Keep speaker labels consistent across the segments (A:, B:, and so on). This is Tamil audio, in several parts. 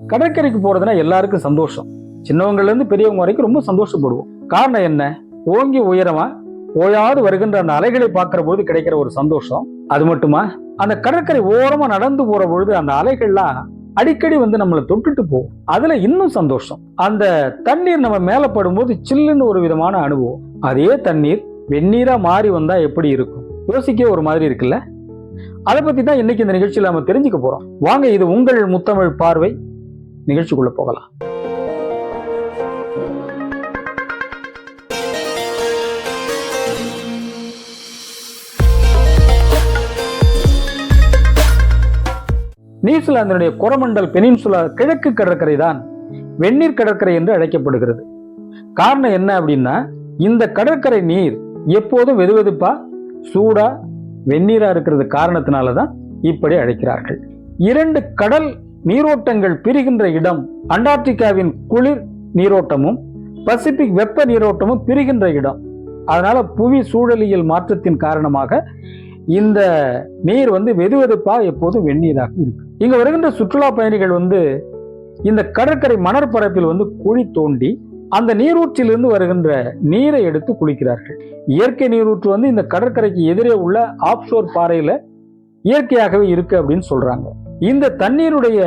A: கடற்கரைக்கு போறதுன்னா எல்லாருக்கும் சந்தோஷம். சின்னவங்கள்ல இருந்து பெரியவங்க வரைக்கும் ரொம்ப சந்தோஷப்படுவோம். காரணம் என்ன? ஓங்கி உயரமா ஓயாது வருகின்ற அந்த அலைகளை பார்க்கிற பொழுது கிடைக்கிற ஒரு சந்தோஷம். அது மட்டுமா, அந்த கடற்கரை ஓரமா நடந்து போற பொழுது அந்த அலைகள்லாம் அடிக்கடி நம்மளை தொட்டுட்டு போகும். அதுல இன்னும் சந்தோஷம். அந்த தண்ணீர் நம்ம மேல படும்போது சில்லுன்னு ஒரு விதமான அனுபவம். அதே தண்ணீர் வெந்நீரா மாறி வந்தா எப்படி இருக்கும்? யோசிக்க ஒரு மாதிரி இருக்குல்ல? அதை பத்தி தான் இன்னைக்கு இந்த நிகழ்ச்சியில நம்ம தெரிஞ்சுக்க போறோம். வாங்க, இது உங்கள் முத்தமிழ் பார்வை. நிகழ்ச்சிக்குள்ள போகலாம். நியூசிலாந்தினுடைய கொரமண்டல் பெனின்சுலா கிழக்கு கடற்கரை தான் வெந்நீர் கடற்கரை என்று அழைக்கப்படுகிறது. காரணம் என்ன அப்படின்னா, இந்த கடற்கரை நீர் எப்போதும் வெதுவெதுப்பா சூடா வெந்நீரா இருக்கிறது காரணத்தினாலதான் இப்படி அழைக்கிறார்கள். 2 கடல் நீரோட்டங்கள் பிரிகின்ற இடம் அண்டார்டிகாவின் குளிர் நீரோட்டமும் பசிபிக் வெப்ப நீரோட்டமும் பிரிகின்ற இடம். அதனால புவி சூழலியல் மாற்றத்தின் காரணமாக இந்த நீர் வெதுவெதுப்பா எப்போதும் வெந்நீராக இருக்கு. இங்க வருகின்ற சுற்றுலா பயணிகள் இந்த கடற்கரை மணற்பரப்பில் குழி தோண்டி அந்த நீரூற்றிலிருந்து வருகின்ற நீரை எடுத்து குளிக்கிறார்கள். இயற்கை நீரூற்று இந்த கடற்கரைக்கு எதிரே உள்ள ஆப்ஷோர் பாறையில இயற்கையாகவே இருக்கு அப்படின்னு சொல்றாங்க. இந்த தண்ணீருடைய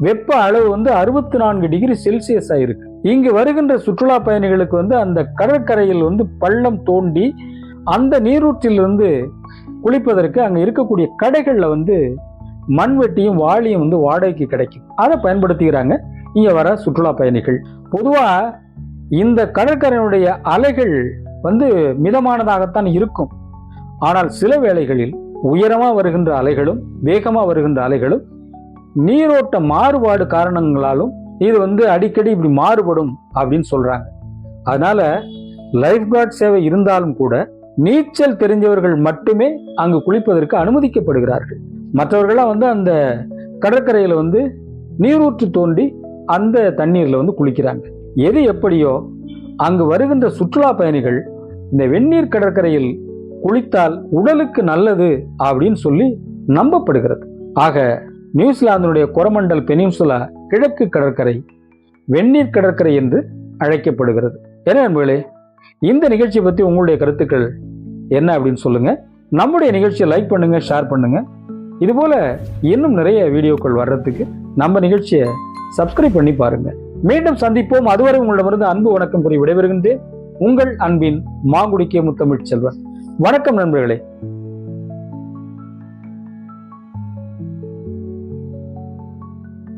A: வெப்ப அளவு 64 டிகிரி செல்சியஸா இருக்கு. இங்கு வருகின்ற சுற்றுலா பயணிகளுக்கு அந்த கடற்கரையில் பள்ளம் தோண்டி அந்த நீரூற்றிலிருந்து குளிப்பதற்கு அங்க இருக்கக்கூடிய கடைகள்ல மண்வெட்டியும் வாளியும் வாடகைக்கு கிடைக்கும். அதை பயன்படுத்திக்கிறாங்க இங்க வர சுற்றுலா பயணிகள். பொதுவா இந்த கடற்கரையினுடைய அலைகள் மிதமானதாகத்தான் இருக்கும். ஆனால் சில வேளைகளில் உயரமா வருகின்ற அலைகளும் வேகமா வருகின்ற அலைகளும் நீரோட்ட மாறுபாடு காரணங்களாலும் இது அடிக்கடி இப்படி மாறுபடும் அப்படின்னு சொல்றாங்க. அதனால லைஃப் கார்டு சேவை இருந்தாலும் கூட நீச்சல் தெரிஞ்சவர்கள் மட்டுமே அங்கு குளிப்பதற்கு அனுமதிக்கப்படுகிறார்கள். மற்றவர்கள்லாம் அந்த கடற்கரையில நீரூற்று தோண்டி அந்த தண்ணீர்ல குளிக்கிறாங்க. எது எப்படியோ அங்கு வருகின்ற சுற்றுலா பயணிகள் இந்த வெந்நீர் கடற்கரையில் குளித்தால் உடலுக்கு நல்லது அப்படின்னு சொல்லி நம்பப்படுகிறது. ஆக நியூசிலாந்தினுடைய கொரமண்டல் பெனின்சுலா கிழக்கு கடற்கரை வெந்நீர் கடற்கரை என்று அழைக்கப்படுகிறது. என்ன நண்பர்களே, இந்த நிகழ்ச்சியை பத்தி உங்களுடைய கருத்துக்கள் என்ன அப்படின்னு சொல்லுங்க. நம்முடைய நிகழ்ச்சியை லைக் பண்ணுங்க, ஷேர் பண்ணுங்க. இதுபோல இன்னும் நிறைய வீடியோக்கள் வர்றதுக்கு நம்ம நிகழ்ச்சியை சப்ஸ்கிரைப் பண்ணி பாருங்க. மீண்டும் சந்திப்போம். அதுவரை உங்களிடமிருந்து அன்பு வணக்கம் கூறி விடைபெறுகின்றேன். உங்கள் அன்பின் மாங்குடி கே. முத்தமிழ் செல்வன். வணக்கம் நண்பர்களே.